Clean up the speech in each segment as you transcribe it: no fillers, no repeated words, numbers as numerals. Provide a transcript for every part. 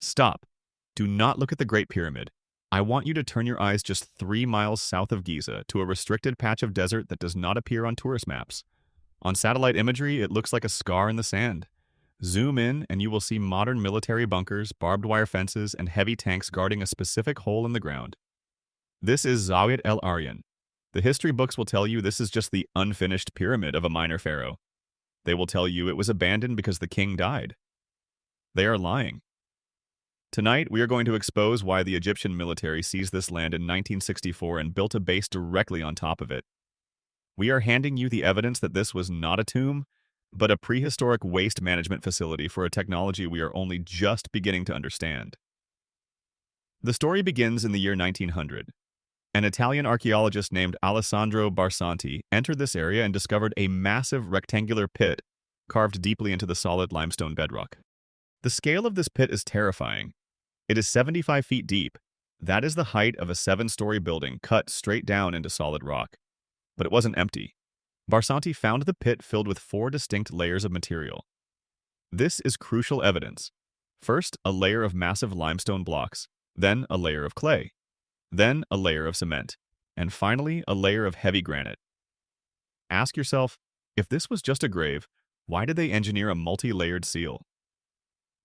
Stop. Do not look at the Great Pyramid. I want you to turn your eyes just 3 miles south of Giza to a restricted patch of desert that does not appear on tourist maps. On satellite imagery, it looks like a scar in the sand. Zoom in and you will see modern military bunkers, barbed wire fences, and heavy tanks guarding a specific hole in the ground. This is Zawyet El Aryan. The history books will tell you this is just the unfinished pyramid of a minor pharaoh. They will tell you it was abandoned because the king died. They are lying. Tonight, we are going to expose why the Egyptian military seized this land in 1964 and built a base directly on top of it. We are handing you the evidence that this was not a tomb, but a prehistoric waste management facility for a technology we are only just beginning to understand. The story begins in the year 1900. An Italian archaeologist named Alessandro Barsanti entered this area and discovered a massive rectangular pit carved deeply into the solid limestone bedrock. The scale of this pit is terrifying. It is 75 feet deep. That is the height of a 7-story building cut straight down into solid rock. But it wasn't empty. Barsanti found the pit filled with 4 distinct layers of material. This is crucial evidence. First, a layer of massive limestone blocks, then a layer of clay, then a layer of cement, and finally a layer of heavy granite. Ask yourself, if this was just a grave, why did they engineer a multi-layered seal?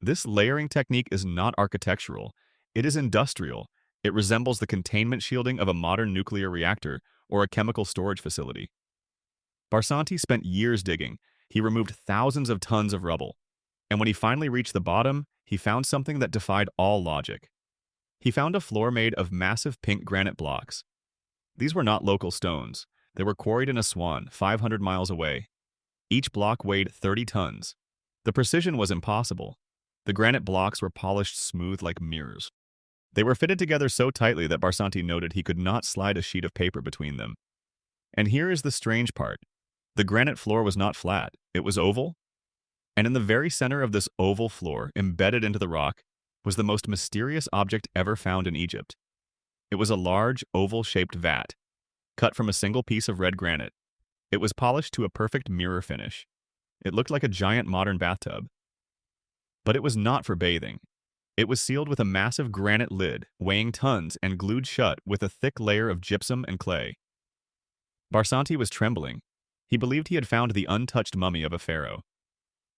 This layering technique is not architectural, it is industrial. It resembles the containment shielding of a modern nuclear reactor or a chemical storage facility. Barsanti spent years digging. He removed thousands of tons of rubble. And when he finally reached the bottom, he found something that defied all logic. He found a floor made of massive pink granite blocks. These were not local stones. They were quarried in Aswan, 500 miles away. Each block weighed 30 tons. The precision was impossible. The granite blocks were polished smooth like mirrors. They were fitted together so tightly that Barsanti noted he could not slide a sheet of paper between them. And here is the strange part. The granite floor was not flat, it was oval. And in the very center of this oval floor, embedded into the rock, was the most mysterious object ever found in Egypt. It was a large, oval-shaped vat, cut from a single piece of red granite. It was polished to a perfect mirror finish. It looked like a giant modern bathtub. But it was not for bathing. It was sealed with a massive granite lid, weighing tons and glued shut with a thick layer of gypsum and clay. Barsanti was trembling. He believed he had found the untouched mummy of a pharaoh.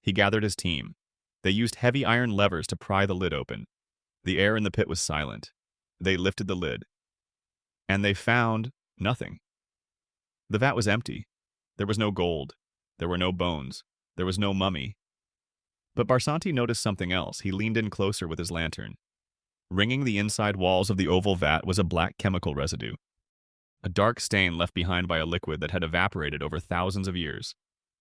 He gathered his team. They used heavy iron levers to pry the lid open. The air in the pit was silent. They lifted the lid. And they found nothing. The vat was empty. There was no gold. There were no bones. There was no mummy. But Barsanti noticed something else. He leaned in closer with his lantern. Ringing the inside walls of the oval vat was a black chemical residue. A dark stain left behind by a liquid that had evaporated over thousands of years.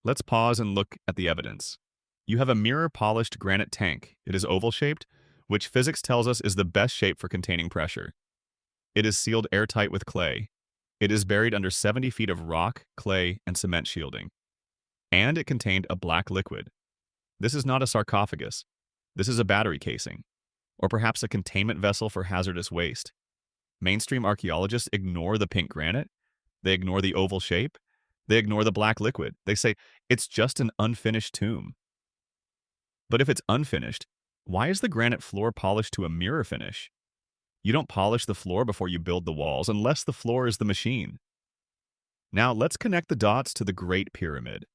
Let's pause and look at the evidence. You have a mirror-polished granite tank. It is oval-shaped, which physics tells us is the best shape for containing pressure. It is sealed airtight with clay. It is buried under 70 feet of rock, clay, and cement shielding. And it contained a black liquid. This is not a sarcophagus. This is a battery casing, or perhaps a containment vessel for hazardous waste. Mainstream archaeologists ignore the pink granite. They ignore the oval shape. They ignore the black liquid. They say, it's just an unfinished tomb. But if it's unfinished, why is the granite floor polished to a mirror finish? You don't polish the floor before you build the walls, unless the floor is the machine. Now let's connect the dots to the Great Pyramid.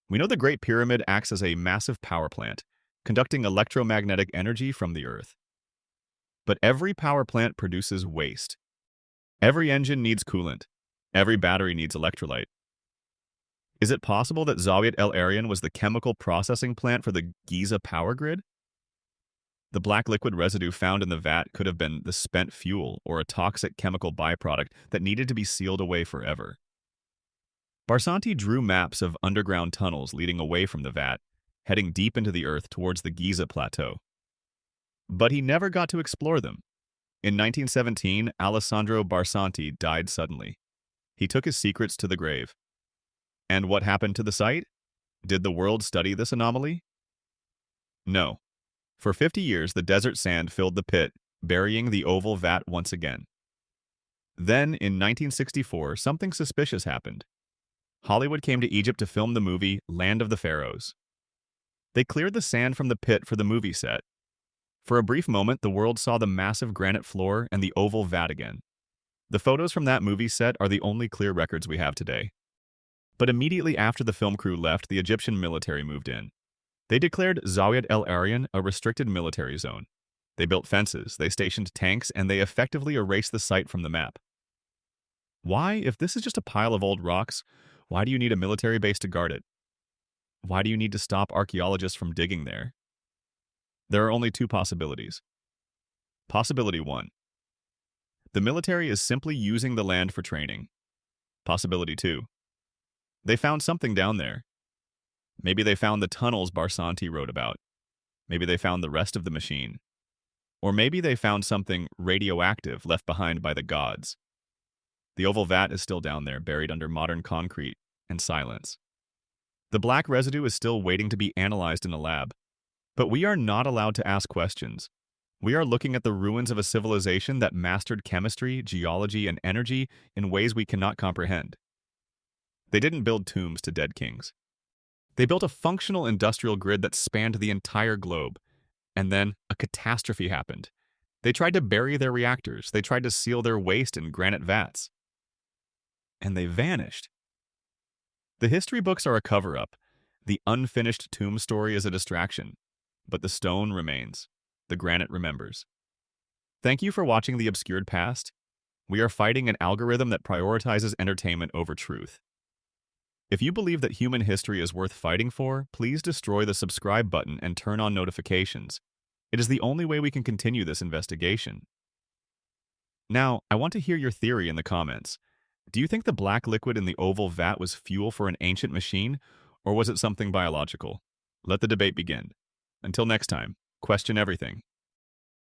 We know the Great Pyramid acts as a massive power plant, conducting electromagnetic energy from the Earth. But every power plant produces waste. Every engine needs coolant. Every battery needs electrolyte. Is it possible that Zawyet El Aryan was the chemical processing plant for the Giza power grid? The black liquid residue found in the vat could have been the spent fuel or a toxic chemical byproduct that needed to be sealed away forever. Barsanti drew maps of underground tunnels leading away from the vat, heading deep into the earth towards the Giza plateau. But he never got to explore them. In 1917, Alessandro Barsanti died suddenly. He took his secrets to the grave. And what happened to the site? Did the world study this anomaly? No. For 50 years, the desert sand filled the pit, burying the oval vat once again. Then, in 1964, something suspicious happened. Hollywood came to Egypt to film the movie Land of the Pharaohs. They cleared the sand from the pit for the movie set. For a brief moment, the world saw the massive granite floor and the oval vat again. The photos from that movie set are the only clear records we have today. But immediately after the film crew left, the Egyptian military moved in. They declared Zawyet El Aryan a restricted military zone. They built fences, they stationed tanks, and they effectively erased the site from the map. Why, if this is just a pile of old rocks, why do you need a military base to guard it? Why do you need to stop archaeologists from digging there? There are only two possibilities. Possibility 1. The military is simply using the land for training. Possibility 2. They found something down there. Maybe they found the tunnels Barsanti wrote about. Maybe they found the rest of the machine. Or maybe they found something radioactive left behind by the gods. The oval vat is still down there, buried under modern concrete and silence. The black residue is still waiting to be analyzed in a lab. But we are not allowed to ask questions. We are looking at the ruins of a civilization that mastered chemistry, geology, and energy in ways we cannot comprehend. They didn't build tombs to dead kings. They built a functional industrial grid that spanned the entire globe. And then a catastrophe happened. They tried to bury their reactors. They tried to seal their waste in granite vats. And they vanished. The history books are a cover-up. The unfinished tomb story is a distraction. But the stone remains. The granite remembers. Thank you for watching The Obscured Past. We are fighting an algorithm that prioritizes entertainment over truth. If you believe that human history is worth fighting for, please destroy the subscribe button and turn on notifications. It is the only way we can continue this investigation. Now, I want to hear your theory in the comments. Do you think the black liquid in the oval vat was fuel for an ancient machine, or was it something biological? Let the debate begin. Until next time, question everything.